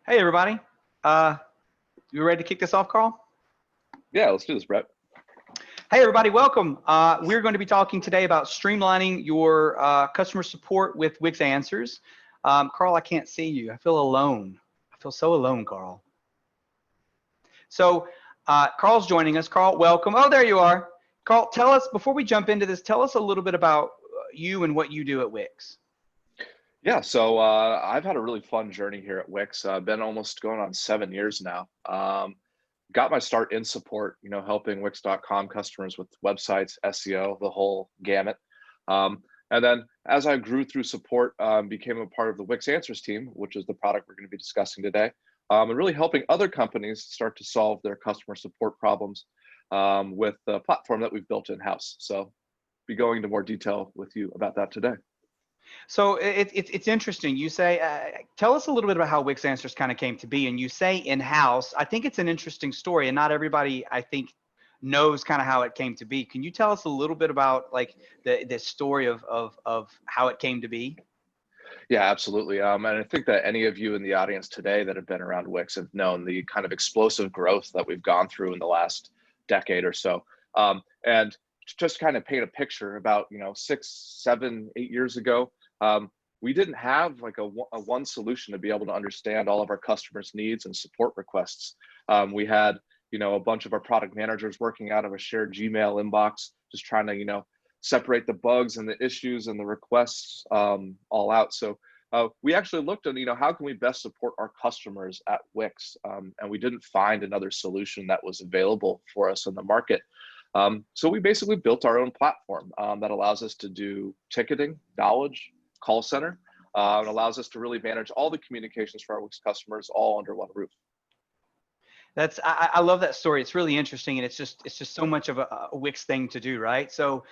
Hey, everybody. You ready to kick this off, Carl? Yeah, let's do this, Brett. Hey, everybody, welcome. We're going to be talking today about streamlining your customer support with Wix Answers. Carl, I can't see you. I feel alone. I feel so alone, Carl. So Carl's joining us. Carl, welcome. Oh, there you are. Carl, tell us, before we jump into this, tell us a little bit about you and what you do at Wix. Yeah, so I've had a really fun journey here at Wix. I've been almost going on 7 years now. Got my start in support, helping Wix.com customers with websites, SEO, the whole gamut. And then as I grew through support, became a part of the Wix Answers team, which is the product we're going to be discussing today, and really helping other companies start to solve their customer support problems with the platform that we've built in-house. So be going into more detail with you about that today. So it's interesting. You say, tell us a little bit about how Wix Answers kind of came to be. And you say in-house. I think it's an interesting story, and not everybody, I think, knows kind of how it came to be. Can you tell us a little bit about like the story of how it came to be? Yeah, absolutely. And I think that any of you in the audience today that have been around Wix have known the kind of explosive growth that we've gone through in the last decade or so. And just kind of paint a picture about, 6, 7, 8 years ago, we didn't have like a one solution to be able to understand all of our customers' needs and support requests. We had, a bunch of our product managers working out of a shared Gmail inbox, just trying to, separate the bugs and the issues and the requests all out. So we actually looked at, how can we best support our customers at Wix? And we didn't find another solution that was available for us in the market. So we basically built our own platform that allows us to do ticketing, knowledge, call center. It allows us to really manage all the communications for our Wix customers all under one roof. I love that story. It's really interesting, and it's just so much of a Wix thing to do, right? So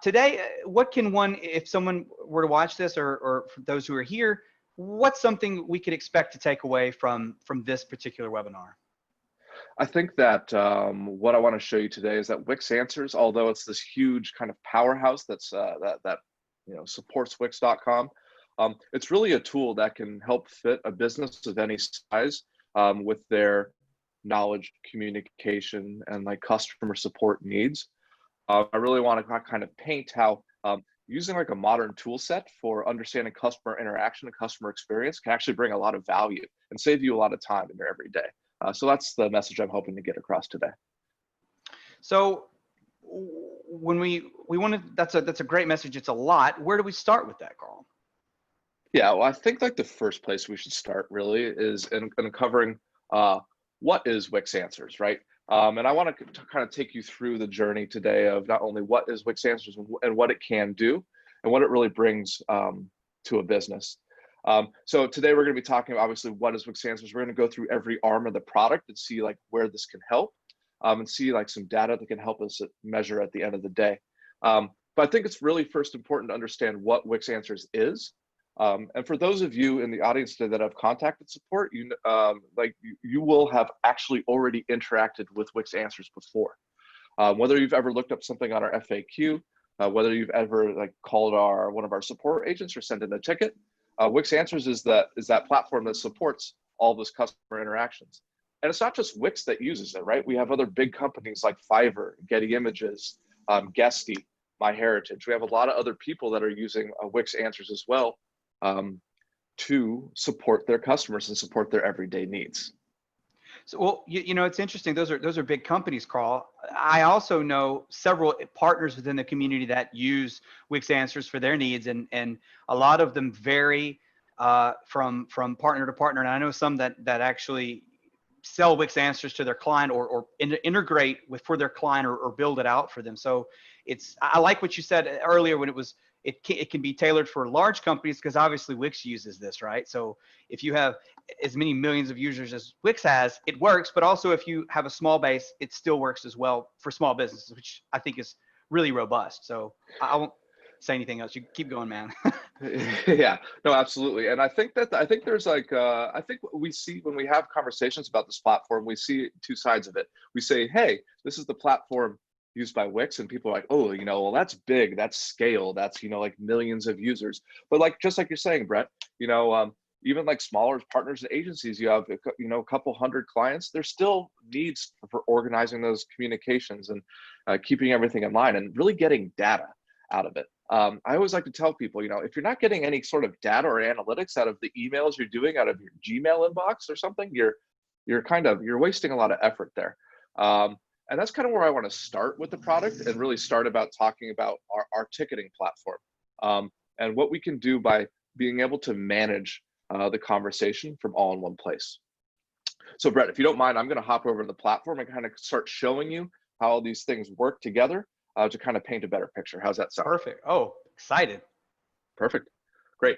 today, what can one, if someone were to watch this, or for those who are here, what's something we could expect to take away from this particular webinar? I think that what I want to show you today is that Wix Answers, although it's this huge kind of powerhouse that's that supports Wix.com, it's really a tool that can help fit a business of any size with their knowledge, communication, and like customer support needs. I really want to kind of paint how using like a modern tool set for understanding customer interaction and customer experience can actually bring a lot of value and save you a lot of time in your everyday. So that's the message I'm hoping to get across today. So when we want to, that's a great message. It's a lot. Where do we start with that, Carl? Yeah, well, I think like the first place we should start really is in covering what is Wix Answers, right? And I want to kind of take you through the journey today of not only what is Wix Answers and what it can do and what it really brings to a business. So today we're going to be talking about, obviously, what is Wix Answers. We're going to go through every arm of the product and see like where this can help and see like some data that can help us measure at the end of the day. But I think it's really first important to understand what Wix Answers is. And for those of you in the audience today that have contacted support, you will have actually already interacted with Wix Answers before. Whether you've ever looked up something on our FAQ, whether you've ever like called one of our support agents or sent in a ticket, Wix Answers is that platform that supports all those customer interactions. And it's not just Wix that uses it, right? We have other big companies like Fiverr, Getty Images, Guesty, MyHeritage. We have a lot of other people that are using Wix Answers as well to support their customers and support their everyday needs. So, well, it's interesting. Those are big companies, Carl. I also know several partners within the community that use Wix Answers for their needs, and a lot of them vary from partner to partner. And I know some that actually sell Wix Answers to their client or integrate for their client or build it out for them. So I like what you said earlier when it can be tailored for large companies, because obviously Wix uses this, right? So if you have as many millions of users as Wix has, it works. But also if you have a small base, it still works as well for small businesses, which I think is really robust. So I won't say anything else. You keep going, man. Yeah, no, absolutely. And I think there's like, I think what we see when we have conversations about this platform, we see two sides of it. We say, hey, this is the platform used by Wix, and people are like, oh, well, that's big, that's scale, that's, like millions of users. But like, just like you're saying, Brett, even like smaller partners and agencies, you have a couple hundred clients. There's still needs for organizing those communications and keeping everything in line and really getting data out of it. I always like to tell people, if you're not getting any sort of data or analytics out of the emails you're doing out of your Gmail inbox or something, you're wasting a lot of effort there. And that's kind of where I want to start with the product and really start about talking about our ticketing platform and what we can do by being able to manage the conversation from all in one place. So Brett, if you don't mind, I'm going to hop over to the platform and kind of start showing you how all these things work together to kind of paint a better picture. How's that sound? Perfect. Oh, excited. Perfect. Great.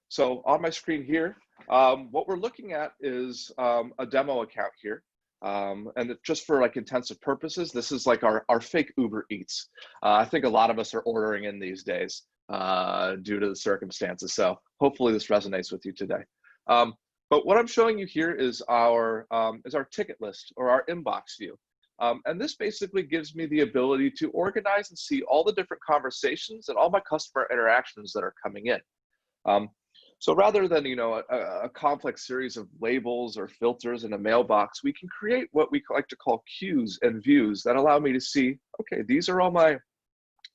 So on my screen here, what we're looking at is a demo account here. And just for like intensive purposes, this is like our fake Uber Eats. I think a lot of us are ordering in these days due to the circumstances. So hopefully this resonates with you today. But what I'm showing you here is our ticket list or our inbox view. And this basically gives me the ability to organize and see all the different conversations and all my customer interactions that are coming in. So rather than a complex series of labels or filters in a mailbox, we can create what we like to call queues and views that allow me to see, okay, these are all my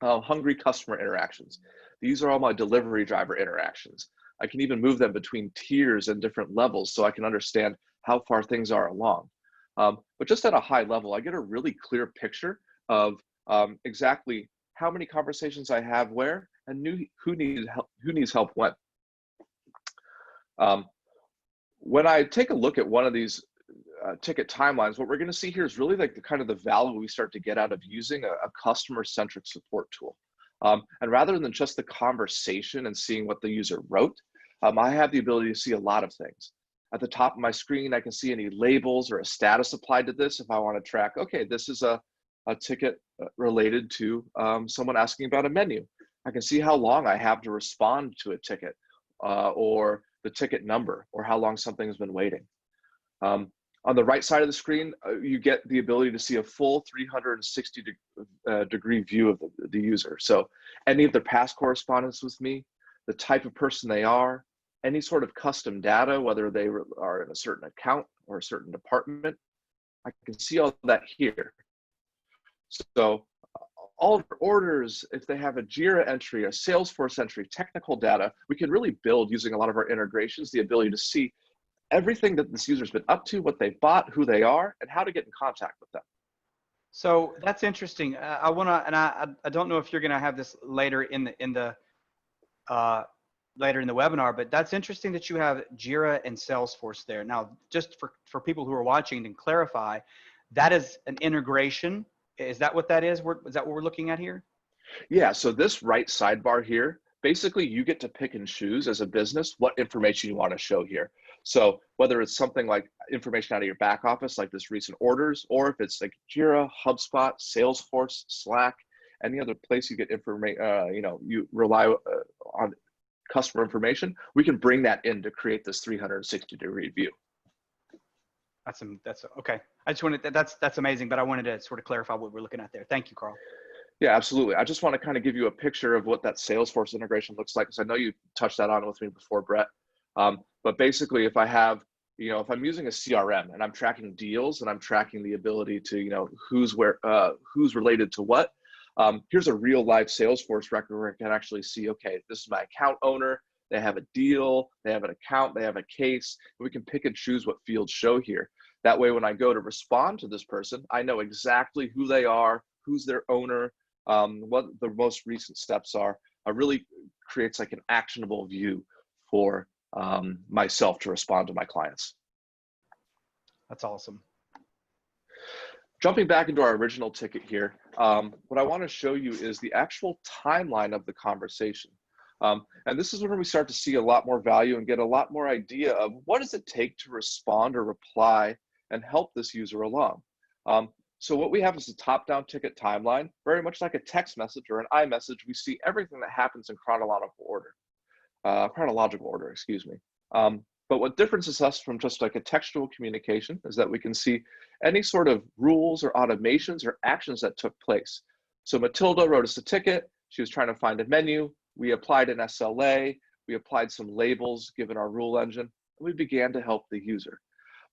hungry customer interactions. These are all my delivery driver interactions. I can even move them between tiers and different levels so I can understand how far things are along. But just at a high level, I get a really clear picture of exactly how many conversations I have where and who needs help when. When I take a look at one of these ticket timelines, what we're going to see here is really like the kind of the value we start to get out of using a customer-centric support tool. And rather than just the conversation and seeing what the user wrote, I have the ability to see a lot of things. At the top of my screen, I can see any labels or a status applied to this if I want to track, okay, this is a ticket related to someone asking about a menu. I can see how long I have to respond to a ticket or the ticket number or how long something's been waiting. On the right side of the screen, you get the ability to see a full 360 degree view of the user. So any of their past correspondence with me, the type of person they are, any sort of custom data, whether they are in a certain account or a certain department, I can see all that here. So all their orders, if they have a Jira entry, a Salesforce entry, technical data, we can really build using a lot of our integrations, the ability to see everything that this user's been up to, what they bought, who they are, and how to get in contact with them. So that's interesting. I don't know if you're going to have this later in the webinar, but that's interesting that you have Jira and Salesforce there. Now, just for people who are watching and clarify, that is an integration. Is that what that is? Is that what we're looking at here? Yeah, so this right sidebar here, basically you get to pick and choose as a business what information you want to show here. So whether it's something like information out of your back office, like this recent orders, or if it's like Jira, HubSpot, Salesforce, Slack, any other place you get information, you rely on customer information, we can bring that in to create this 360 degree view. That's okay. I just wanted that's amazing, but I wanted to sort of clarify what we're looking at there. Thank you, Carl. Yeah, absolutely. I just want to kind of give you a picture of what that Salesforce integration looks like, because I know you touched that on with me before, Brett. But basically, if I have, if I'm using a CRM and I'm tracking deals and I'm tracking the ability to, who's related to what, here's a real life Salesforce record where I can actually see, okay, this is my account owner. They have a deal, they have an account, they have a case. And we can pick and choose what fields show here. That way, when I go to respond to this person, I know exactly who they are, who's their owner, what the most recent steps are. It really creates like an actionable view for myself to respond to my clients. That's awesome. Jumping back into our original ticket here, what I want to show you is the actual timeline of the conversation. And this is where we start to see a lot more value and get a lot more idea of what does it take to respond or reply and help this user along. So what we have is a top-down ticket timeline, very much like a text message or an iMessage. We see everything that happens in chronological order, excuse me. But what differentiates us from just like a textual communication is that we can see any sort of rules or automations or actions that took place. So Matilda wrote us a ticket. She was trying to find a menu. We applied an SLA. We applied some labels given our rule engine, and we began to help the user.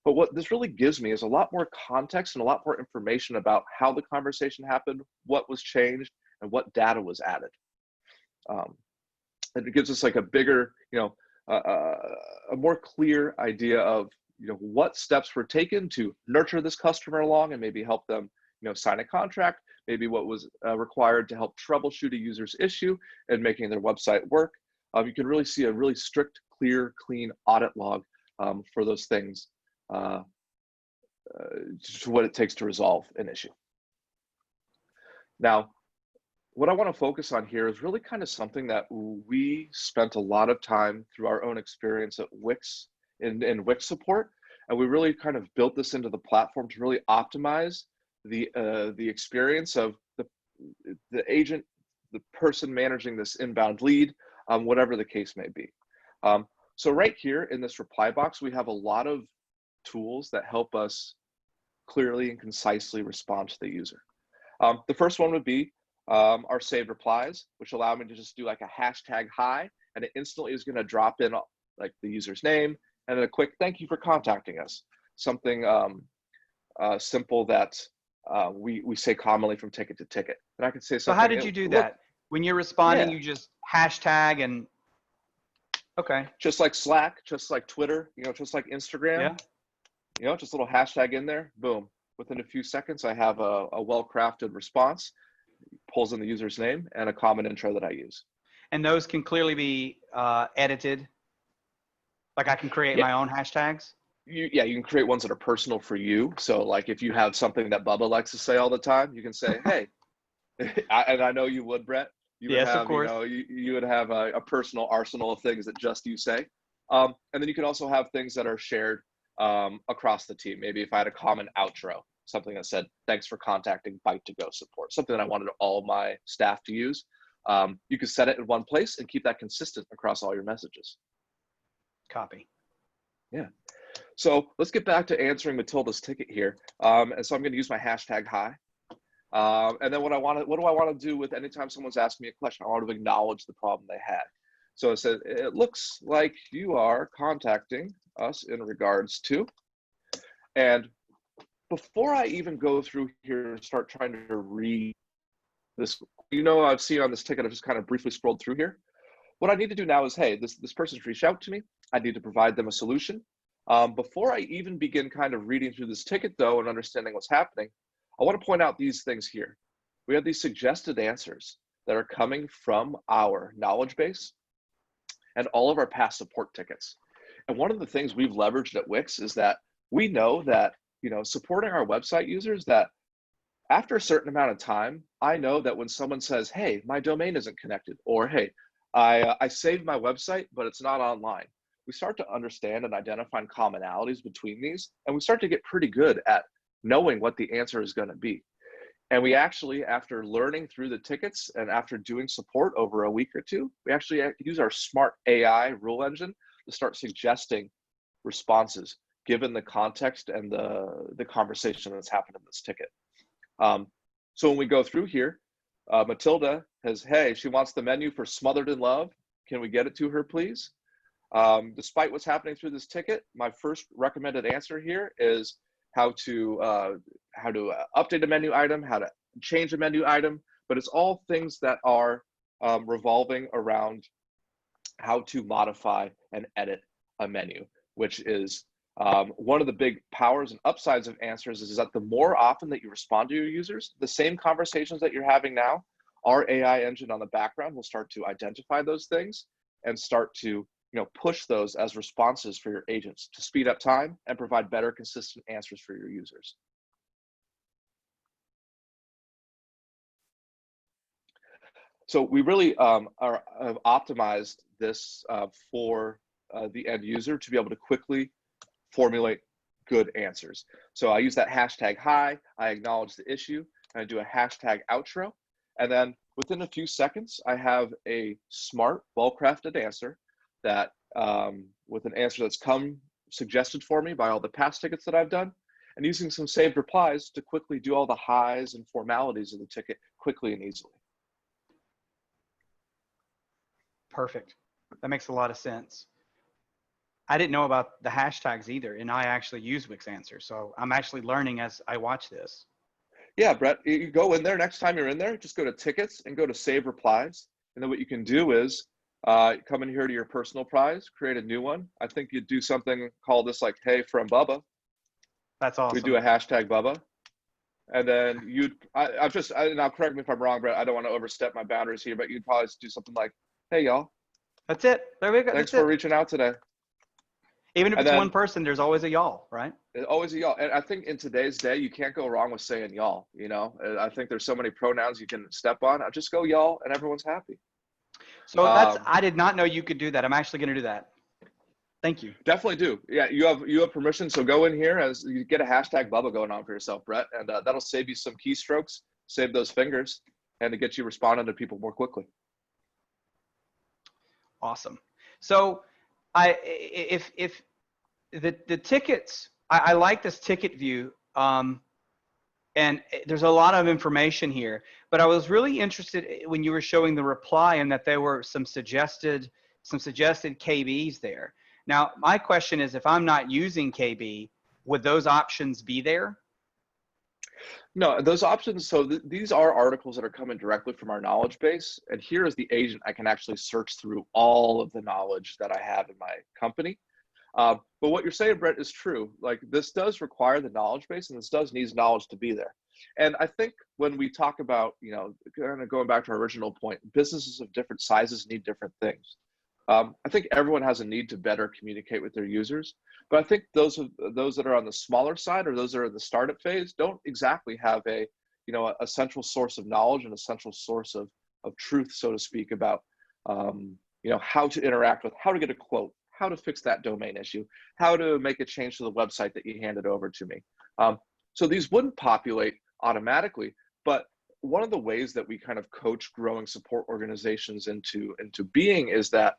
But what this really gives me is a lot more context and a lot more information about how the conversation happened, what was changed, and what data was added. And it gives us like a bigger, a more clear idea of, what steps were taken to nurture this customer along and maybe help them, sign a contract, maybe what was required to help troubleshoot a user's issue and making their website work. You can really see a really strict, clear, clean audit log for those things, to what it takes to resolve an issue. Now, what I want to focus on here is really kind of something that we spent a lot of time through our own experience at Wix in Wix support, and we really kind of built this into the platform to really optimize the experience of the agent, the person managing this inbound lead, whatever the case may be. So right here in this reply box, we have a lot of tools that help us clearly and concisely respond to the user. The first one would be our saved replies, which allow me to just do like a hashtag hi, and it instantly is going to drop in like the user's name and then a quick thank you for contacting us. Something simple that we say commonly from ticket to ticket. And I can say something. So how did you do that? When you're responding, yeah. You just hashtag and, okay. Just like Slack, just like Twitter, just like Instagram, yeah. Just a little hashtag in there, boom. Within a few seconds, I have a well-crafted response, pulls in the user's name and a common intro that I use. And those can clearly be edited. Like I can create my own hashtags. You can create ones that are personal for you. So like if you have something that Bubba likes to say all the time, you can say, hey, and I know you would, Brett. You would yes, have, of course. You would have a personal arsenal of things that just you say. And then you can also have things that are shared across the team. Maybe if I had a common outro, something that said, thanks for contacting Byte2Go support, something that I wanted all my staff to use. You can set it in one place and keep that consistent across all your messages. Copy. Yeah. So let's get back to answering Matilda's ticket here. And so I'm going to use my hashtag hi. And then what do I want to do with anytime someone's asking me a question? I want to acknowledge the problem they had. So it says, it looks like you are contacting us in regards to, and before I even go through here and start trying to read this, I've seen on this ticket, I've just kind of briefly scrolled through here. What I need to do now is, hey, this person's reached out to me. I need to provide them a solution. Before I even begin kind of reading through this ticket though and understanding what's happening, I want to point out these things here. We have these suggested answers that are coming from our knowledge base and all of our past support tickets. And one of the things we've leveraged at Wix is that we know that, supporting our website users, that after a certain amount of time, I know that when someone says, hey, my domain isn't connected, or hey, I saved my website, but it's not online, we start to understand and identify commonalities between these, and we start to get pretty good at knowing what the answer is going to be. And we actually, after learning through the tickets and after doing support over a week or two, we actually use our smart AI rule engine to start suggesting responses given the context and the conversation that's happened in this ticket. So when we go through here, Matilda has, hey, she wants the menu for Smothered in Love. Can we get it to her, please? Despite what's happening through this ticket, my first recommended answer here is how to update a menu item, how to change a menu item, but it's all things that are revolving around how to modify and edit a menu, which is one of the big powers and upsides of Answers is that the more often that you respond to your users, the same conversations that you're having now, our AI engine on the background will start to identify those things and start to push those as responses for your agents to speed up time and provide better, consistent answers for your users. So we really have optimized this for the end user to be able to quickly formulate good answers. So I use that hashtag hi, I acknowledge the issue, and I do a hashtag outro. And then within a few seconds, I have a smart, well-crafted answer that with an answer that's come suggested for me by all the past tickets that I've done, and using some saved replies to quickly do all the highs and formalities of the ticket quickly and easily. Perfect. That makes a lot of sense. I didn't know about the hashtags either, and I actually use Wix Answers, so I'm actually learning as I watch this. Yeah, Brett, you go in there, next time you're in there, just go to tickets and go to save replies. And then what you can do is come in here to your personal prize, create a new one. I think you'd do something, call this like, hey, from Bubba. That's We do awesome. a hashtag Bubba. And then now correct me if I'm wrong, Brett, I don't want to overstep my boundaries here, but you'd probably do something like, hey, y'all, That's it. There we go. thanks That's for it. reaching out today. Even if And it's one then person, there's always a y'all, right? always a y'all. And I think in today's day, you can't go wrong with saying y'all. I think there's so many pronouns you can step on. I just go y'all, and everyone's happy. So Um, I did not know you could do that. I'm actually going to do that. Thank you. Definitely do. Yeah, you have permission. So go in here as you get a hashtag Bubba going on for yourself, Brett, and that'll save you some keystrokes, save those fingers, and to get you responding to people more quickly. Awesome. So if the tickets, I like this ticket view. And there's a lot of information here, but I was really interested when you were showing the reply and that there were some suggested KBs there. Now, my question is, if I'm not using KB, would those options be there? No, those options. So these are articles that are coming directly from our knowledge base. And here as the agent, I can actually search through all of the knowledge that I have in my company. But what you're saying, Brett, is true. Like this does require the knowledge base, and this does needs knowledge to be there. And I think when we talk about, kind of going back to our original point, businesses of different sizes need different things. I think everyone has a need to better communicate with their users, but I think those that are on the smaller side or those that are in the startup phase don't exactly have a central source of knowledge and a central source of truth, so to speak, about how to interact with, how to get a quote, how to fix that domain issue, how to make a change to the website that you handed over to me. So these wouldn't populate automatically, but one of the ways that we kind of coach growing support organizations into being is that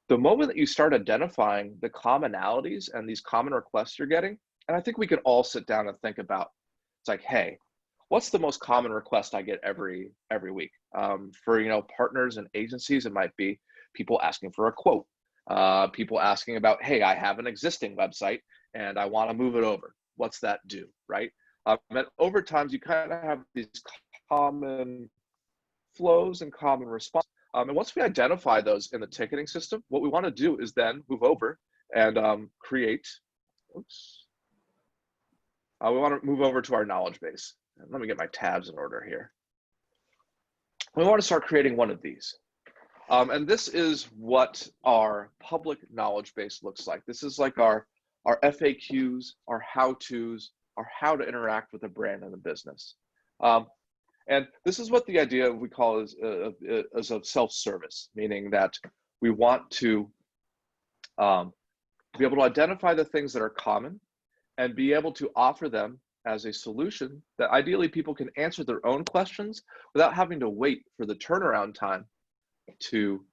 the moment that you start identifying the commonalities and these common requests you're getting, and I think we can all sit down and think about, it's like, hey, what's the most common request I get every week? For partners and agencies, it might be people asking for a quote. People asking about, hey, I have an existing website and I want to move it over. What's that do, right? And over time, you kind of have these common flows and common responses. And once we identify those in the ticketing system, what we want to do is then move over and create, we want to move over to our knowledge base. And let me get my tabs in order here. We want to start creating one of these. And this is what our public knowledge base looks like. This is like our FAQs, our how-tos, our how to interact with a brand and a business. And this is what the idea we call is of self-service, meaning that we want to be able to identify the things that are common and be able to offer them as a solution that ideally people can answer their own questions without having to wait for the turnaround time to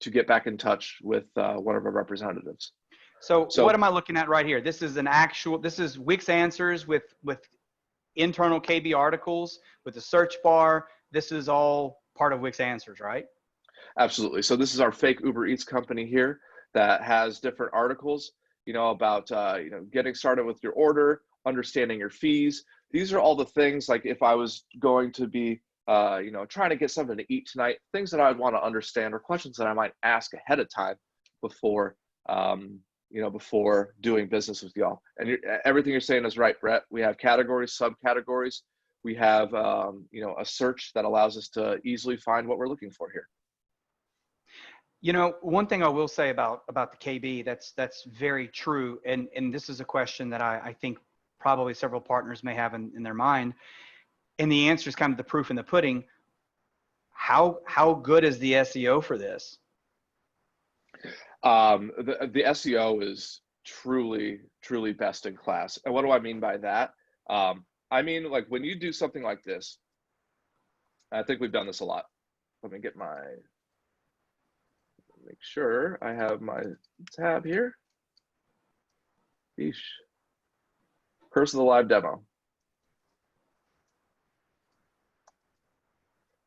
get back in touch with one of our representatives. So what am I looking at right here? This is Wix Answers with internal KB articles with the search bar. This is all part of Wix Answers, right? Absolutely. So this is our fake Uber Eats company here that has different articles, about getting started with your order, understanding your fees. These are all the things, like if I was going to be trying to get something to eat tonight, things that I'd want to understand or questions that I might ask ahead of time before before doing business with y'all. And everything you're saying is right, Brett. We have categories, subcategories. We have a search that allows us to easily find what we're looking for here. One thing I will say about the KB that's very true, and this is a question that I think probably several partners may have in their mind, and the answer is kind of the proof in the pudding. How good is the SEO for this? The SEO is truly best in class. And what do I mean by that? I mean, like when you do something like this, I think we've done this a lot. Let me make sure I have my tab here. Eesh. Curse of the live demo.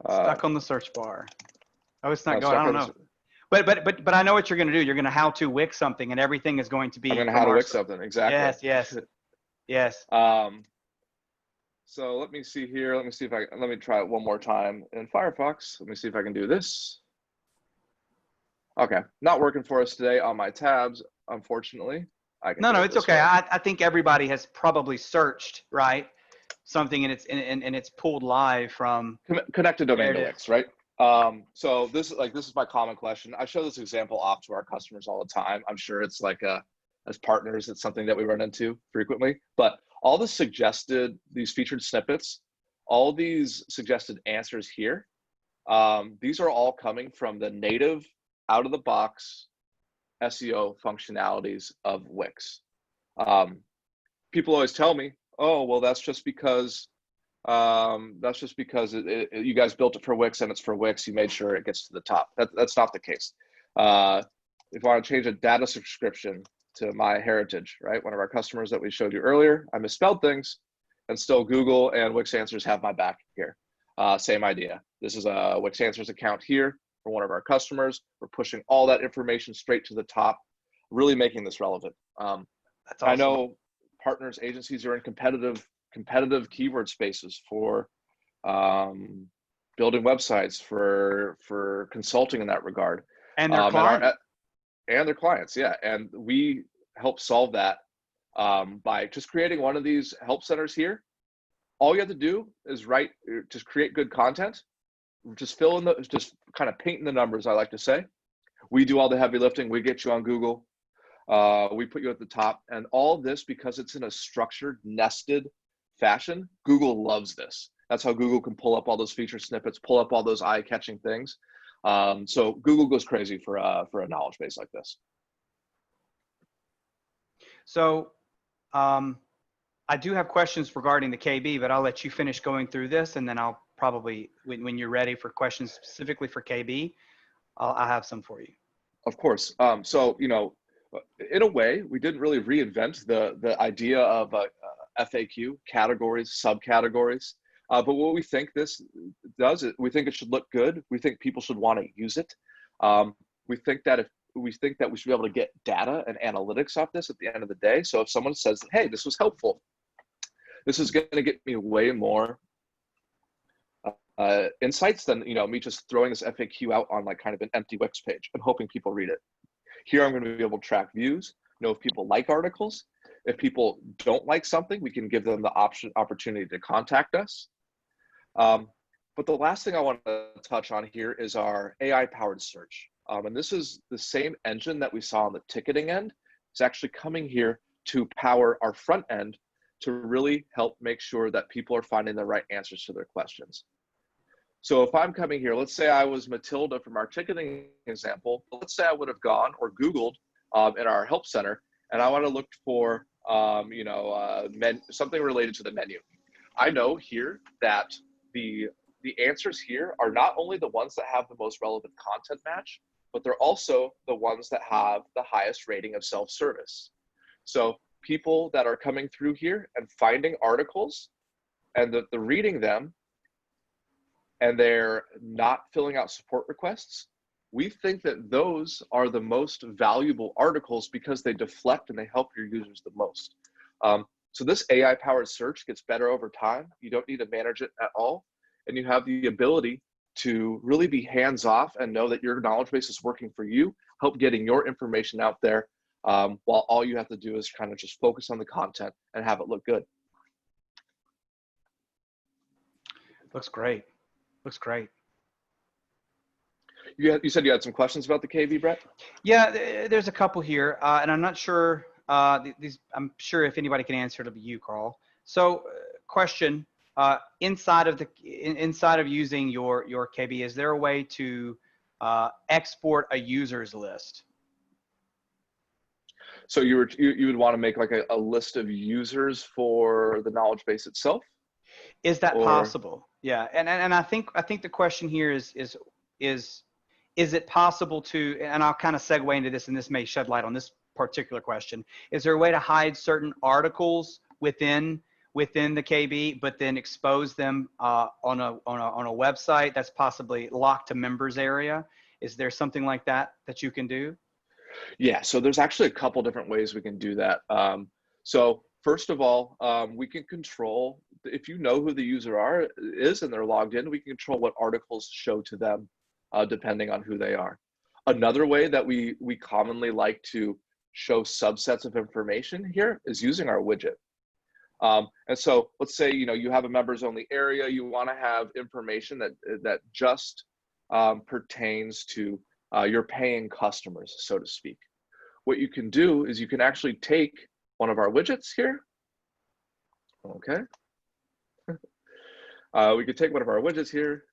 Stuck on the search bar. Oh, it's not going. I don't know. But I know what you're going to do. You're going to how to Wix something, and everything is going to I'm be going to from how to our Wix site. something. Exactly. Yes, yes, yes. So let me see here. Let me see if let me try it one more time in Firefox. Let me see if I can do this. Okay, not working for us today on my tabs, unfortunately. I can No, do no, it it's this okay. way. I think everybody has probably searched, right, something, and it's pulled live from Connect a there domain it to is. Wix, right? So this is my common question. I show this example off to our customers all the time. I'm sure it's like as partners, it's something that we run into frequently. But all the suggested, these featured snippets, all these suggested answers here, these are all coming from the native, out of the box SEO functionalities of Wix. People always tell me, "Oh, well, that's just because you guys built it for Wix and it's for Wix. You made sure it gets to the top." That's not the case. If I want to change a data subscription to My Heritage, right? One of our customers that we showed you earlier, I misspelled things, and still Google and Wix Answers have my back here. Same idea. This is a Wix Answers account here for one of our customers. We're pushing all that information straight to the top, really making this relevant. That's awesome. I know partners, agencies are in competitive keyword spaces for building websites, for consulting in that regard, And their client. and their clients, yeah. And we help solve that by just creating one of these help centers here. All you have to do is just create good content, just kind of painting the numbers, I like to say. We do all the heavy lifting. We get you on Google. We put you at the top, and all this because it's in a structured, nested fashion. Google loves this. That's how Google can pull up all those feature snippets, pull up all those eye-catching things. So Google goes crazy for a knowledge base like this. So I do have questions regarding the KB, but I'll let you finish going through this, and then I'll probably, when you're ready for questions specifically for KB, I'll have some for you. Of course. So, in a way, we didn't really reinvent the idea of FAQ, categories, subcategories. But what we think this does is we think it should look good. We think people should want to use it. We think that we should be able to get data and analytics off this at the end of the day. So if someone says, "Hey, this was helpful," this is going to get me way more insights than me just throwing this FAQ out on like kind of an empty Wix page and hoping people read it. Here I'm going to be able to track views, know if people like articles. If people don't like something, we can give them the opportunity to contact us. But the last thing I want to touch on here is our AI-powered search. And this is the same engine that we saw on the ticketing end. It's actually coming here to power our front end to really help make sure that people are finding the right answers to their questions. So if I'm coming here, let's say I was Matilda from our ticketing example. Let's say I would have gone or Googled in our help center, and I want to look for something related to the menu. I know here that the answers here are not only the ones that have the most relevant content match, but they're also the ones that have the highest rating of self-service. So people that are coming through here and finding articles and they're reading them and they're not filling out support requests, we think that those are the most valuable articles because they deflect and they help your users the most. So this AI-powered search gets better over time. You don't need to manage it at all. And you have the ability to really be hands-off and know that your knowledge base is working for you, help getting your information out there, while all you have to do is kind of just focus on the content and have it look good. Looks great. Looks great. You said you had some questions about the KV, Brett? Yeah, there's a couple here, and I'm not sure. I'm sure if anybody can answer, it'll be you, Carl. So, question: inside of using your KB, is there a way to export a users list? So you would want to make like a list of users for the knowledge base itself? Is that possible? Yeah, and I think the question here is it possible to, and I'll kind of segue into this, and this may shed light on this particular question. Is there a way to hide certain articles within the KB, but then expose them on a website that's possibly locked to members area? Is there something like that that you can do? Yeah, so there's actually a couple different ways we can do that. So first of all, we can control, if you know who the user is and they're logged in, we can control what articles show to them depending on who they are. Another way that we commonly like to show subsets of information here is using our widget. And so let's say, you have a members only area, you want to have information that just pertains to your paying customers, so to speak. What you can do is you can actually take one of our widgets here. Okay. We could take one of our widgets here,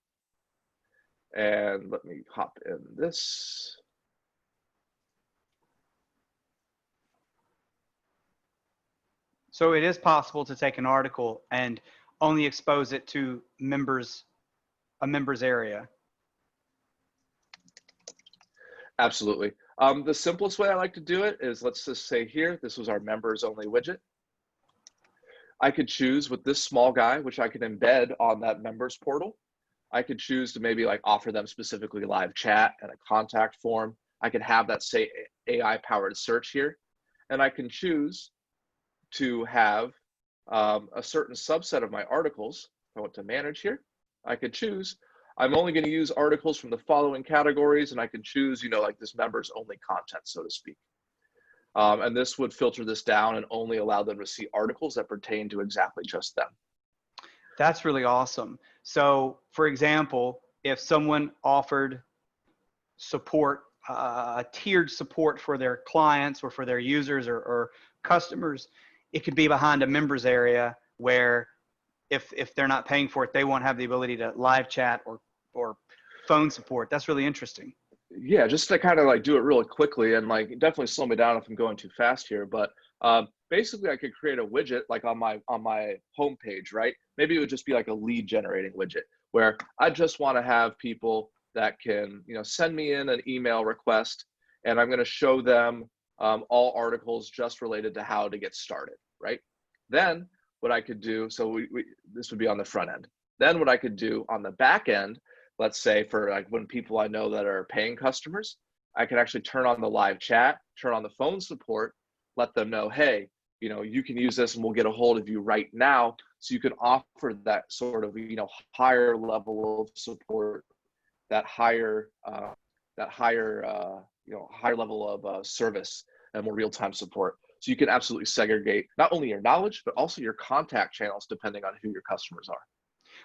and let me hop in this. So it is possible to take an article and only expose it to a members area. Absolutely. The simplest way I like to do it is, let's just say here, this was our members only widget. I could choose with this small guy, which I could embed on that members portal. I could choose to maybe like offer them specifically live chat and a contact form. I could have that say AI powered search here. And I can choose to have a certain subset of my articles. If I want to manage here, I could choose, I'm only going to use articles from the following categories, and I can choose, like this members only content, so to speak. And this would filter this down and only allow them to see articles that pertain to exactly just them. That's really awesome. So for example, if someone offered support, tiered support for their clients or for their users or customers, it could be behind a members area where if they're not paying for it, they won't have the ability to live chat or phone support. That's really interesting. Yeah, just to kind of like do it really quickly, and like definitely slow me down if I'm going too fast here, but basically I could create a widget like on my home page, right? Maybe it would just be like a lead generating widget where I just want to have people that can, send me in an email request, and I'm going to show them all articles just related to how to get started, right? Then what I could do, so this would be on the front end. Then what I could do on the back end, let's say for like when people I know that are paying customers, I could actually turn on the live chat, turn on the phone support, let them know, hey, you can use this and we'll get a hold of you right now. So you can offer that sort of, higher level of support, that higher level of service and more real-time support. So you can absolutely segregate not only your knowledge, but also your contact channels depending on who your customers are.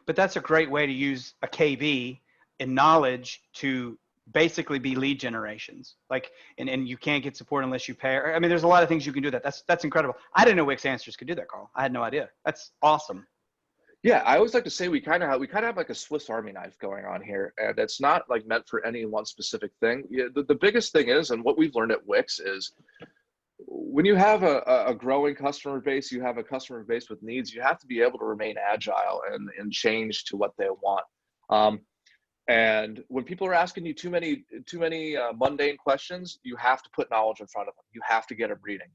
But that's a great way to use a KV and knowledge to basically be lead generations. Like, and you can't get support unless you pay. I mean, there's a lot of things you can do that. That's incredible. I didn't know Wix Answers could do that, Carl. I had no idea. That's awesome. Yeah, I always like to say we kind of have like a Swiss Army knife going on here, and it's not like meant for any one specific thing. Yeah, the biggest thing is, and what we've learned at Wix is, when you have a growing customer base, you have a customer base with needs, you have to be able to remain agile and change to what they want. And when people are asking you too many mundane questions, you have to put knowledge in front of them. You have to get them reading.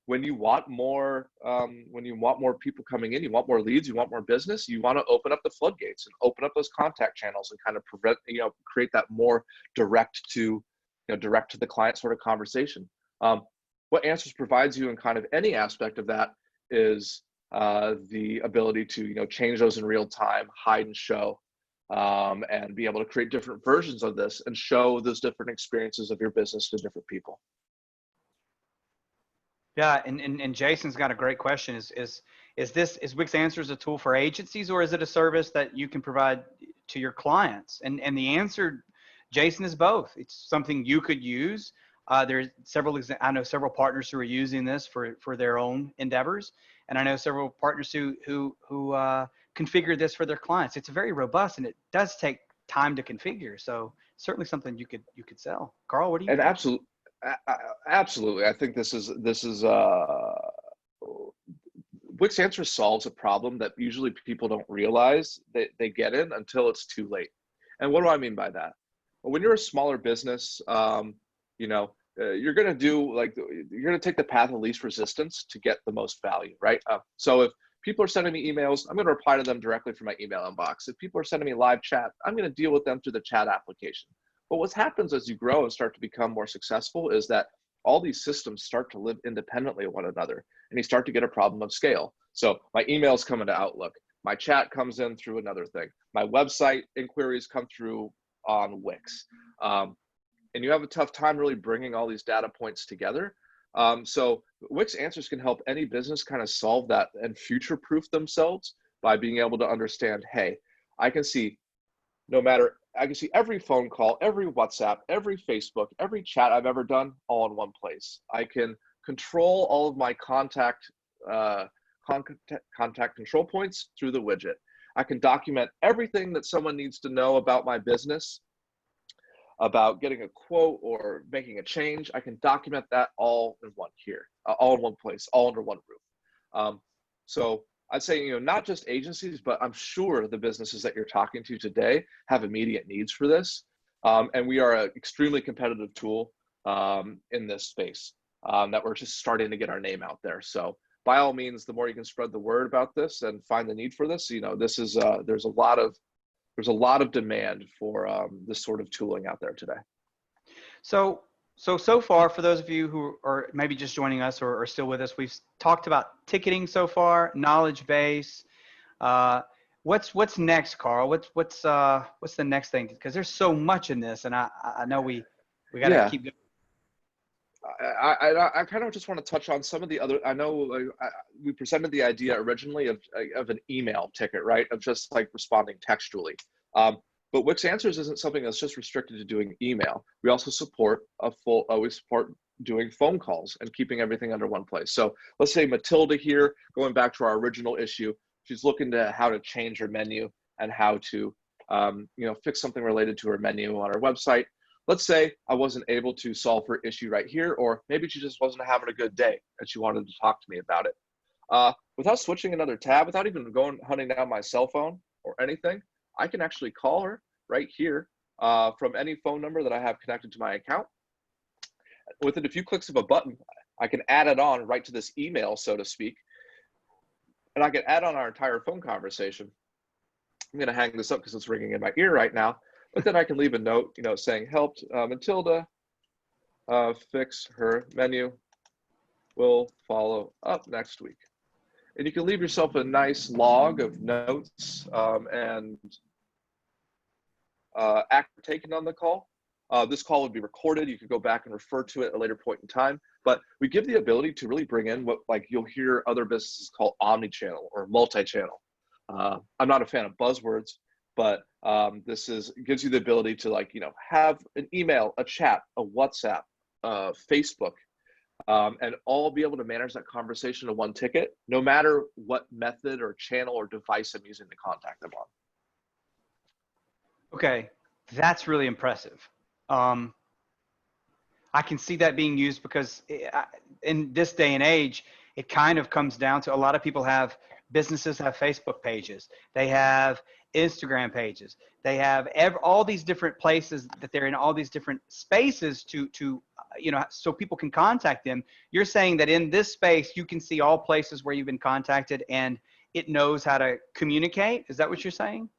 When you want more people coming in, you want more leads, you want more business, you want to open up the floodgates and open up those contact channels and kind of create that more direct to the client sort of conversation. What Answers provides you in kind of any aspect of that is the ability to change those in real time, hide and show, and be able to create different versions of this and show those different experiences of your business to different people. Yeah, and Jason's got a great question. Is Wix Answers a tool for agencies, or is it a service that you can provide to your clients? And the answer, Jason, is both. It's something you could use. There's I know several partners who are using this for their own endeavors, and I know several partners who configure this for their clients. It's very robust, and it does take time to configure. So certainly something you could sell. Carl, what do you think? Absolutely. I think this is Wix Answers solves a problem that usually people don't realize that they get in until it's too late. And what do I mean by that? Well, when you're a smaller business, you're going to take the path of least resistance to get the most value, right? So if people are sending me emails, I'm going to reply to them directly from my email inbox. If people are sending me live chat, I'm going to deal with them through the chat application. But what happens as you grow and start to become more successful is that all these systems start to live independently of one another, and you start to get a problem of scale. So my emails come into Outlook, my chat comes in through another thing, my website inquiries come through on Wix. And you have a tough time really bringing all these data points together. So Wix Answers can help any business kind of solve that and future-proof themselves by being able to understand, hey, I can see I can see every phone call, every WhatsApp, every Facebook, every chat I've ever done all in one place. I can control all of my contact control points through the widget. I can document everything that someone needs to know about my business, about getting a quote or making a change. I can document that all in all in one place, all under one roof. So I'd say, not just agencies, but I'm sure the businesses that you're talking to today have immediate needs for this. And we are an extremely competitive tool in this space that we're just starting to get our name out there. So by all means, the more you can spread the word about this and find the need for this, this is there's a lot of demand for this sort of tooling out there today. So far, for those of you who are maybe just joining us or are still with us, we've talked about ticketing so far, knowledge base. What's next, Carl? What's the next thing? Because there's so much in this, and I know we got to keep going. I kind of just want to touch on some of the other. I know we presented the idea originally of an email ticket, right? Of just like responding textually. But Wix Answers isn't something that's just restricted to doing email. We also support we support doing phone calls and keeping everything under one place. So let's say Matilda here, going back to our original issue, she's looking to how to change her menu and how to fix something related to her menu on her website. Let's say I wasn't able to solve her issue right here, or maybe she just wasn't having a good day and she wanted to talk to me about it. Without switching another tab, without even hunting down my cell phone or anything, I can actually call her right here from any phone number that I have connected to my account. Within a few clicks of a button, I can add it on right to this email, so to speak, and I can add on our entire phone conversation. I'm going to hang this up because it's ringing in my ear right now, but then I can leave a note, saying, helped Matilda fix her menu. We'll follow up next week. And you can leave yourself a nice log of notes and action taken on the call. This call would be recorded. You could go back and refer to it at a later point in time. But we give the ability to really bring in what you'll hear other businesses call omni-channel or multi-channel. I'm not a fan of buzzwords, but this gives you the ability to have an email, a chat, a WhatsApp, Facebook, and all be able to manage that conversation in one ticket, no matter what method or channel or device I'm using to contact them on. Okay, that's really impressive. I can see that being used because in this day and age, it kind of comes down to a lot of people businesses have Facebook pages. They have Instagram pages. They have all these different places that they're in, all these different spaces to so people can contact them. You're saying that in this space, you can see all places where you've been contacted and it knows how to communicate. Is that what you're saying?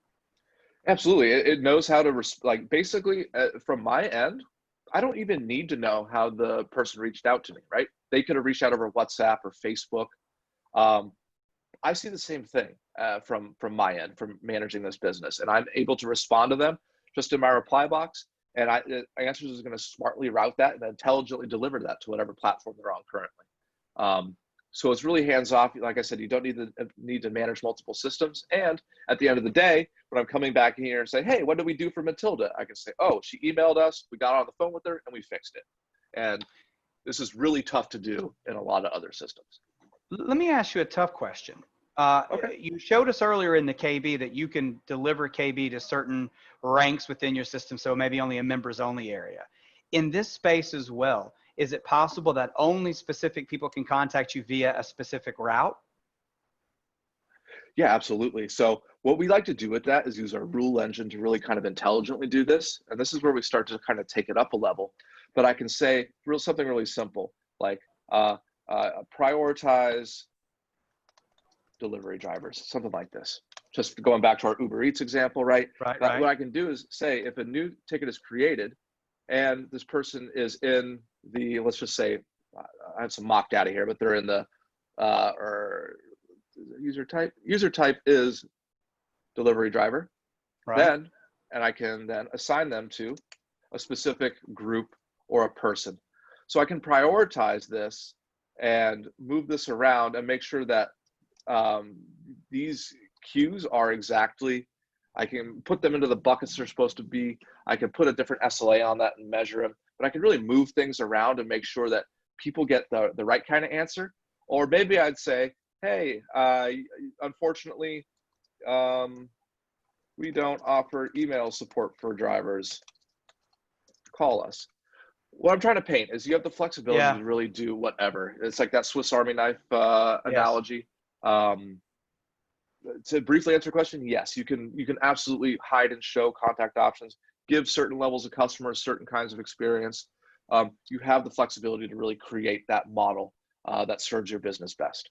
Absolutely. It knows how to, basically from my end, I don't even need to know how the person reached out to me, right? They could have reached out over WhatsApp or Facebook. I see the same thing from my end, from managing this business, and I'm able to respond to them just in my reply box. And Answers is going to smartly route that and intelligently deliver that to whatever platform they're on currently. So it's really hands-off. Like I said, you don't need to manage multiple systems. And at the end of the day, when I'm coming back here and say, hey, what did we do for Matilda? I can say, oh, she emailed us, we got on the phone with her, and we fixed it. And this is really tough to do in a lot of other systems. Let me ask you a tough question. Okay. You showed us earlier in the KB that you can deliver KB to certain ranks within your system, so maybe only a members only area. In this space as well, is it possible that only specific people can contact you via a specific route? Yeah, absolutely. So what we like to do with that is use our rule engine to really kind of intelligently do this. And this is where we start to kind of take it up a level. But I can say something really simple, like prioritize delivery drivers, something like this. Just going back to our Uber Eats example, right? Right. What I can do is say, if a new ticket is created, and this person is in the, let's just say, I have some mock data here, but they're in the, or user type is delivery driver, Right. then, and I can then assign them to a specific group or a person. So I can prioritize this and move this around and make sure that these queues are exactly, I can put them into the buckets they're supposed to be. I can put a different SLA on that and measure them, but I can really move things around and make sure that people get the right kind of answer. Or maybe I'd say, hey, unfortunately, we don't offer email support for drivers. Call us. What I'm trying to paint is you have the flexibility Yeah. to really do whatever. It's like that Swiss Army knife Yes. analogy. To briefly answer your question, yes, you can absolutely hide and show contact options, give certain levels of customers certain kinds of experience. You have the flexibility to really create that model that serves your business best.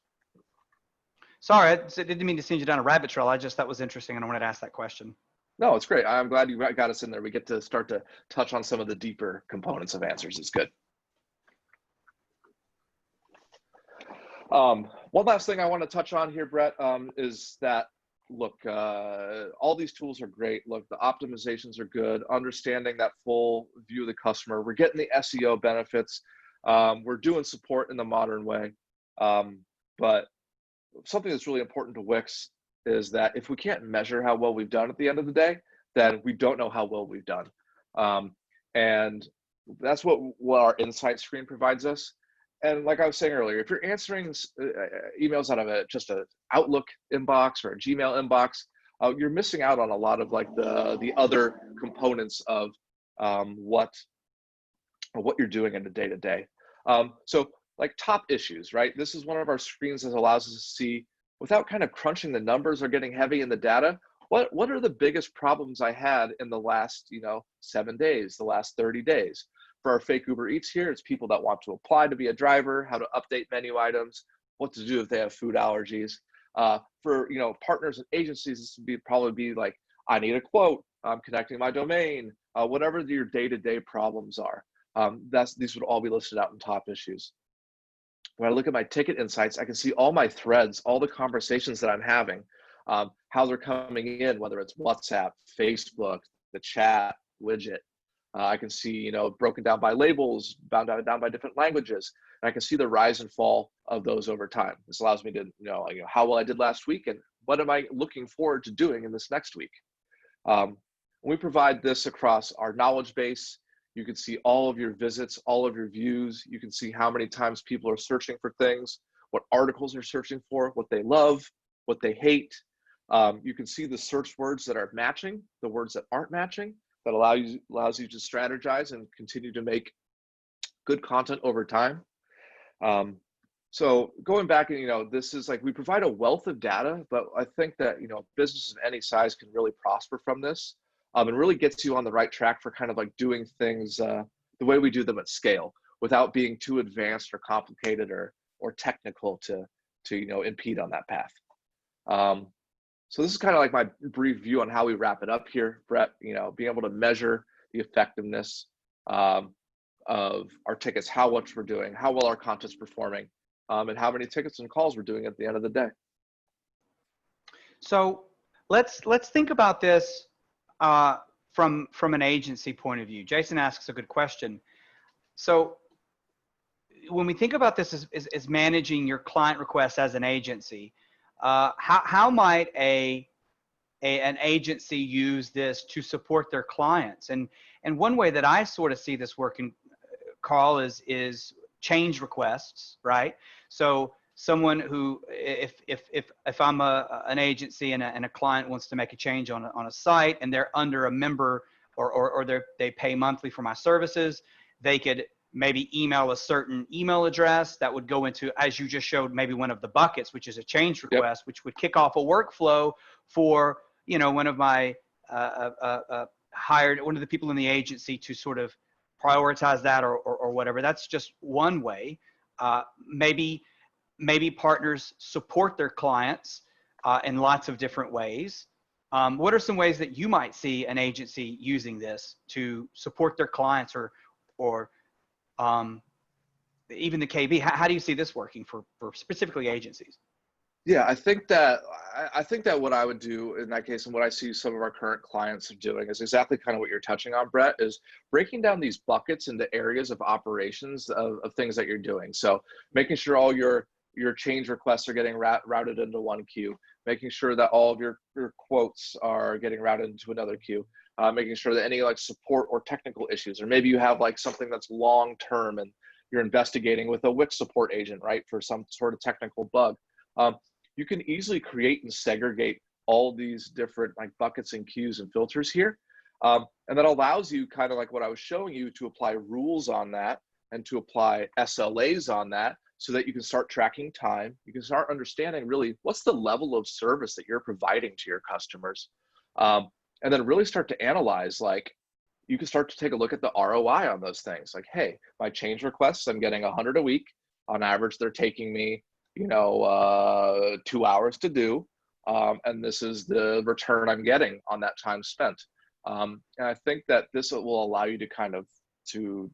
Sorry, I didn't mean to send you down a rabbit trail. I just, that was interesting and I wanted to ask that question. No, it's great. I'm glad you got us in there. We get to start to touch on some of the deeper components of answers. It's good. One last thing I want to touch on here, Brett, is that, look, all these tools are great. Look, the optimizations are good. Understanding that full view of the customer. We're getting the SEO benefits. We're doing support in the modern way. But something that's really important to Wix is that if we can't measure how well we've done at the end of the day, then we don't know how well we've done. And that's what our insight screen provides us. And like I was saying earlier, if you're answering emails out of just an Outlook inbox or a Gmail inbox, you're missing out on a lot of like the other components of what you're doing in the day-to-day. So like top issues, right? This is one of our screens that allows us to see, without kind of crunching the numbers or getting heavy in the data, what are the biggest problems I had in the last 7 days, the last 30 days. For our fake Uber Eats here, it's people that want to apply to be a driver, how to update menu items, what to do if they have food allergies. For partners and agencies, this would probably be like, I need a quote, I'm connecting my domain, whatever your day-to-day problems are. These would all be listed out in top issues. When I look at my ticket insights, I can see all my threads, all the conversations that I'm having, how they're coming in, whether it's WhatsApp, Facebook, the chat widget. I can see, broken down by labels, down by different languages. And I can see the rise and fall of those over time. This allows me to know, how well I did last week and what am I looking forward to doing in this next week. When we provide this across our knowledge base, you can see all of your visits, all of your views. You can see how many times people are searching for things, what articles they're searching for, what they love, what they hate. You can see the search words that are matching, the words that aren't matching. That allows you to strategize and continue to make good content over time. So going back, and this is like, we provide a wealth of data, but I think that businesses of any size can really prosper from this, and really gets you on the right track for kind of like doing things the way we do them at scale, without being too advanced or complicated or technical to impede on that path. So this is kind of like my brief view on how we wrap it up here, Brett. Being able to measure the effectiveness of our tickets, how much we're doing, how well our content's performing, and how many tickets and calls we're doing at the end of the day. So let's think about this from an agency point of view. Jason asks a good question. So when we think about this as managing your client requests as an agency, how might an agency use this to support their clients? And one way that I sort of see this working, Carl, is change requests, right? So someone who, if I'm an agency and a client wants to make a change on a site and they're under a member or they pay monthly for my services, they could maybe email a certain email address that would go into, as you just showed, maybe one of the buckets, which is a change request, which would kick off a workflow for, one of my one of the people in the agency to sort of prioritize that or whatever. That's just one way. Maybe partners support their clients in lots of different ways. What are some ways that you might see an agency using this to support their clients or even the KB? How do you see this working for specifically agencies? Yeah, I think that what I would do in that case, and what I see some of our current clients are doing, is exactly kind of what you're touching on, Brett, is breaking down these buckets into areas of operations of things that you're doing. So making sure all your change requests are getting routed into one queue, making sure that all of your quotes are getting routed into another queue, making sure that any like support or technical issues, or maybe you have like something that's long term and you're investigating with a Wix support agent, right, for some sort of technical bug. You can easily create and segregate all these different like buckets and queues and filters here. And that allows you, kind of like what I was showing you, to apply rules on that and to apply SLAs on that, so that you can start tracking time. You can start understanding really what's the level of service that you're providing to your customers. And then really start to analyze, like, you can start to take a look at the ROI on those things. Like, hey, my change requests, I'm getting 100 a week. On average, they're taking me 2 hours to do, and this is the return I'm getting on that time spent. And I think that this will allow you to kind of to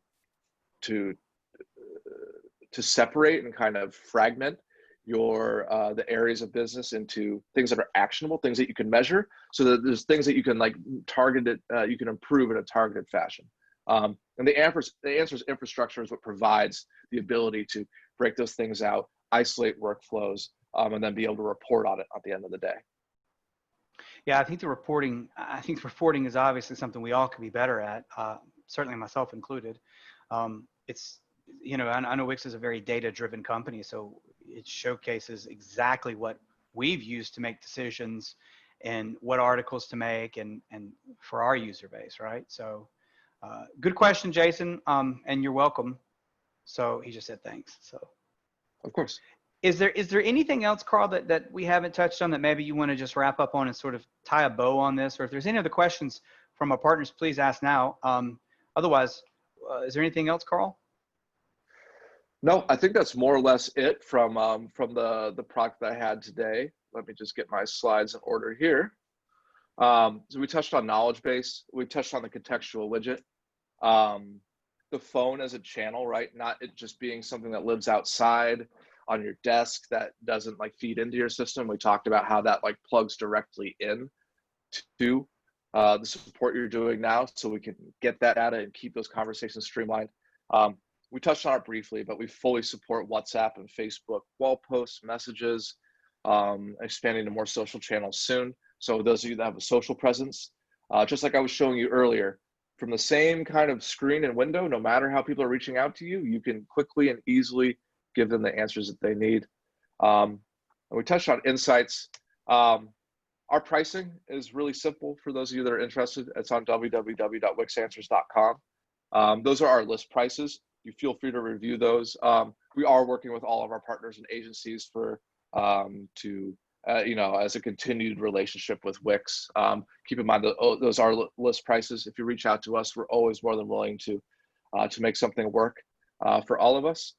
separate and kind of fragment your the areas of business into things that are actionable, things that you can measure, so that there's things that you can like target it, you can improve in a targeted fashion. And the Answers infrastructure is what provides the ability to break those things out, isolate workflows, and then be able to report on it at the end of the day. Yeah, I think reporting is obviously something we all could be better at, certainly myself included. It's, I know Wix is a very data-driven company, so it showcases exactly what we've used to make decisions and what articles to make and for our user base, right? So good question, Jason, and you're welcome. So he just said thanks. So of course. Is there anything else, Carl, that we haven't touched on that maybe you want to just wrap up on and sort of tie a bow on this? Or if there's any other questions from our partners, please ask now. Otherwise, is there anything else, Carl? No, I think that's more or less it from the product that I had today. Let me just get my slides in order here. So we touched on knowledge base. We touched on the contextual widget. The phone as a channel, right? Not it just being something that lives outside on your desk that doesn't like feed into your system. We talked about how that like plugs directly in to the support you're doing now, so we can get that data and keep those conversations streamlined. We touched on it briefly, but we fully support WhatsApp and Facebook wall posts, messages, expanding to more social channels soon. So those of you that have a social presence, just like I was showing you earlier, from the same kind of screen and window, no matter how people are reaching out to you, you can quickly and easily give them the answers that they need. And we touched on insights. Our pricing is really simple for those of you that are interested. It's on www.wixanswers.com. Those are our list prices. You feel free to review those. We are working with all of our partners and agencies for as a continued relationship with Wix. Keep in mind that those are list prices. If you reach out to us, we're always more than willing to make something work for all of us.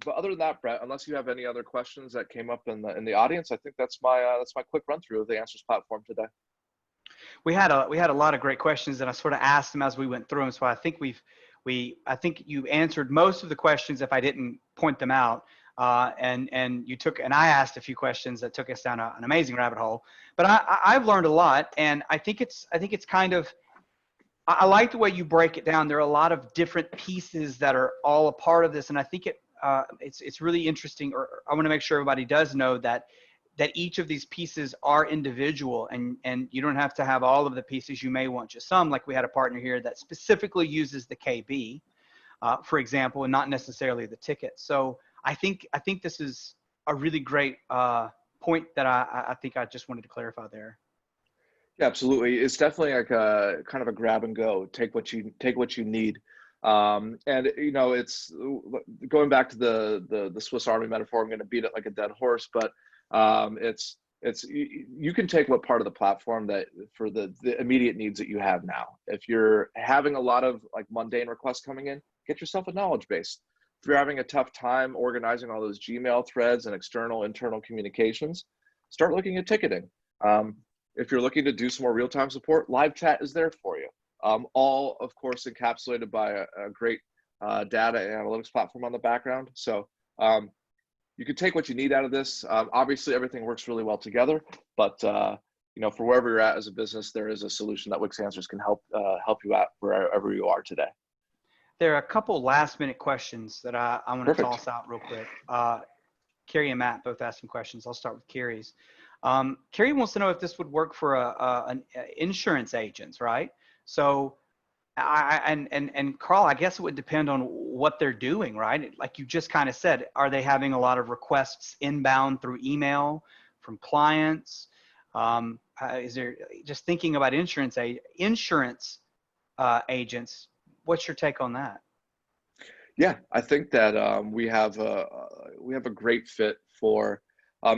But other than that, Brett, unless you have any other questions that came up in the audience, I think that's my quick run through of the Answers platform today. We had a lot of great questions, and I sort of asked them as we went through them. So I think I think you answered most of the questions if I didn't point them out. And I asked a few questions that took us down an amazing rabbit hole. But I've learned a lot, and I think it's kind of, I like the way you break it down. There are a lot of different pieces that are all a part of this, and I think it's really interesting. Or I want to make sure everybody does know that each of these pieces are individual, and you don't have to have all of the pieces. You may want just some, like we had a partner here that specifically uses the KB, for example, and not necessarily the ticket. So I think this is a really great point that I think I just wanted to clarify there. Yeah, absolutely. It's definitely like a kind of a grab and go. Take what you need. And it's going back to the Swiss Army metaphor. I'm going to beat it like a dead horse, but you can take what part of the platform that for the immediate needs that you have now. If you're having a lot of like mundane requests coming in, get yourself a knowledge base. If you're having a tough time organizing all those Gmail threads and internal communications, start looking at ticketing. if you're looking to do some more real-time support, live chat is there for you. All, of course, encapsulated by a great data and analytics platform on the background. So you can take what you need out of this. Obviously, everything works really well together, but for wherever you're at as a business, there is a solution that Wix Answers can help you out wherever you are today. There are a couple last-minute questions that I want to toss out real quick. Carrie and Matt both asked some questions. I'll start with Carrie's. Carrie wants to know if this would work for an insurance agents, right? So, and Carl, I guess it would depend on what they're doing, right? Like you just kind of said, are they having a lot of requests inbound through email from clients? Is there, just thinking about insurance agents, what's your take on that? Yeah, I think that we have a great fit for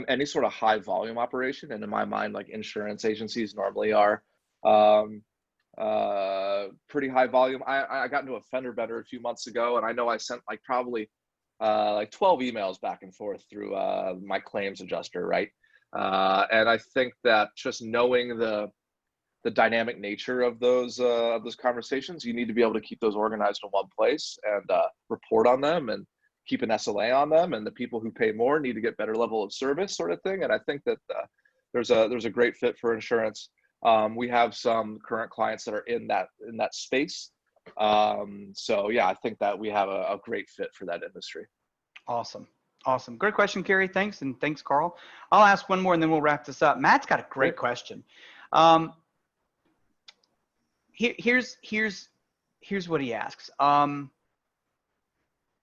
any sort of high volume operation, and in my mind, like insurance agencies normally are pretty high volume. I got into a fender bender a few months ago, and I know I sent like probably like 12 emails back and forth through my claims adjuster, right? And I think that just knowing the dynamic nature of those conversations, you need to be able to keep those organized in one place and report on them and keep an SLA on them. And the people who pay more need to get better level of service, sort of thing. And I think that there's a great fit for insurance. We have some current clients that are in that space. So yeah, I think that we have a great fit for that industry. Awesome. Awesome. Great question, Carrie. Thanks. And thanks, Carl. I'll ask one more and then we'll wrap this up. Matt's got a great question. Here's what he asks.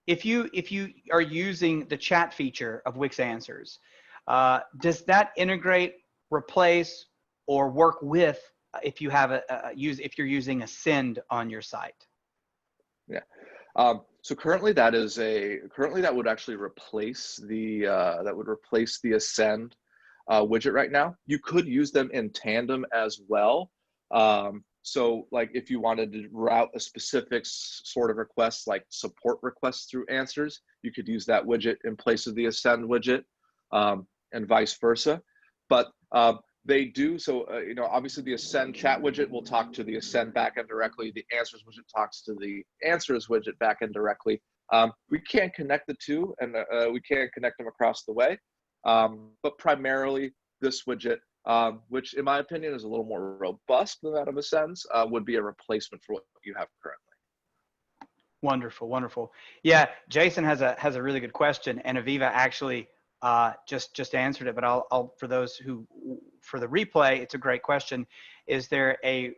If you are using the chat feature of Wix Answers, does that integrate, replace, or work with if you have if you're using a send on your site? Yeah. So currently that would actually replace the Ascend widget right now. You could use them in tandem as well. So like if you wanted to route a specific sort of request, like support requests through Answers, you could use that widget in place of the Ascend widget, and vice versa. But they do, so obviously the Ascend chat widget will talk to the Ascend backend directly. The Answers widget talks to the Answers widget backend directly. We can't connect the two, and we can't connect them across the way. But primarily this widget, which in my opinion is a little more robust than that of Ascend's, would be a replacement for what you have currently. Wonderful, wonderful. Yeah, Jason has a really good question, and Aviva actually just answered it. But I'll for those who for the replay, it's a great question. Is there a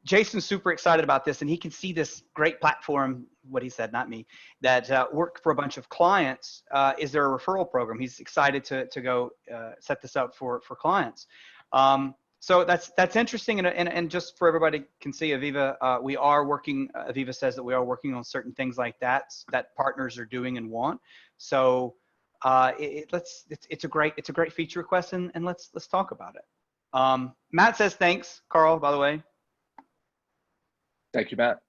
Jason's super excited about this, and he can see this great platform, what he said, not me, that worked for a bunch of clients. Is there a referral program? He's excited to go set this up for clients. So that's interesting, and just for everybody can see, Aviva, Aviva says that we are working on certain things like that partners are doing and want. So it's a great feature request, and let's talk about it. Matt says thanks, Carl, by the way. Thank you, Matt.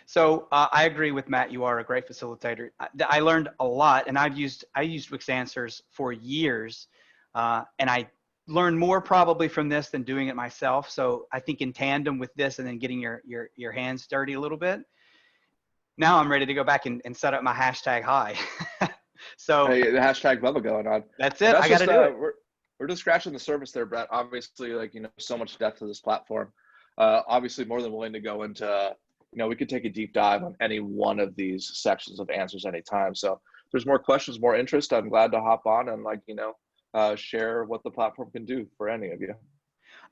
So I agree with Matt. You are a great facilitator. I learned a lot, and I used Wix Answers for years, and I learned more probably from this than doing it myself. So I think in tandem with this, and then getting your hands dirty a little bit, now I'm ready to go back and set up my hashtag high. So hey, the hashtag Bubba going on. That's it. I got to do it. We're just scratching the surface there, Brett. Obviously, so much depth to this platform. Obviously, more than willing to go into, we could take a deep dive on any one of these sections of Answers anytime. So if there's more questions, more interest, I'm glad to hop on and share what the platform can do for any of you.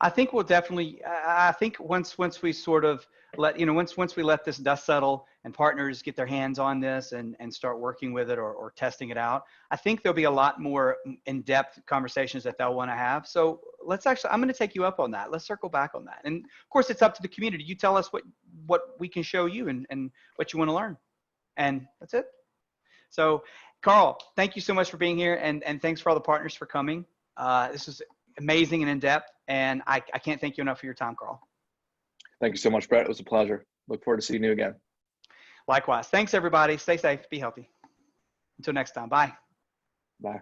I think we'll definitely, I think once we sort of let, once we let this dust settle and partners get their hands on this and start working with it or testing it out, I think there'll be a lot more in-depth conversations that they'll want to have. So I'm going to take you up on that. Let's circle back on that. And of course, it's up to the community. You tell us what we can show you and what you want to learn. And that's it. So Carl, thank you so much for being here. And thanks for all the partners for coming. This is amazing and in-depth. And I can't thank you enough for your time, Carl. Thank you so much, Brett. It was a pleasure. Look forward to seeing you again. Likewise. Thanks, everybody. Stay safe. Be healthy. Until next time. Bye. Bye.